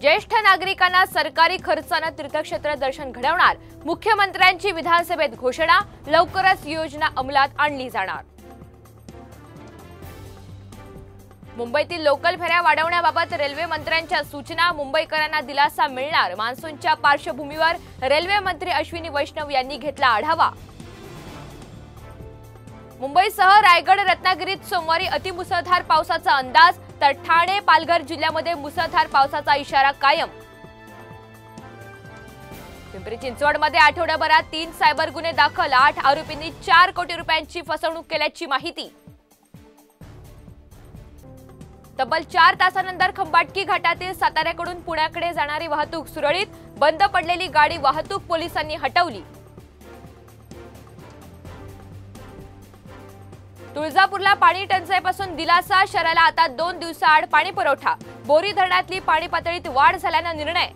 ज्येष्ठ नागरिकांना सरकारी खर्चाने तीर्थक्षेत्र दर्शन घडवणार। मुख्यमंत्र्यांची विधानसभेत घोषणा, लवकरच योजना अंमलात आणली जाणार। मुंबईतील लोकल फेऱ्या वाढवण्याबाबत रेल्वे मंत्र्यांच्या सूचना, मुंबईकरांना दिलासा मिळणार। मान्सूनच्या पार्श्वभूमीवर रेल्वे मंत्री अश्विनी वैष्णव यांनी घेतला आढावा। मुंबईसह रायगड, रत्नागिरीत सोमवारी अतिमुसळधार पावसाचा अंदाज, तर ठाणे, पालघर जिल्ह्यामध्ये मुसळधार पावसाचा इशारा कायम। पिंपरी चिंचवडमध्ये आठवड्याभरात 3 सायबर गुन्हे दाखल, 8 आरोपींनी 4 कोटी रुपयांची फसवणूक केल्याची माहिती। तब्बल 4 तासानंतर खंबाटकी घाटातील साताऱ्याकडून पुण्याकडे जाणारी वाहतूक सुरळीत, बंद पडलेली गाडी वाहतूक पोलिसांनी हटवली। तुळजापूरला पाणी टंचाईपासून दिलासा, शहराला आता 2 दिवसाआड पाणी पुरवठा। बोरी धरणातली पाणी पातळीत वाढ झाल्याने निर्णय।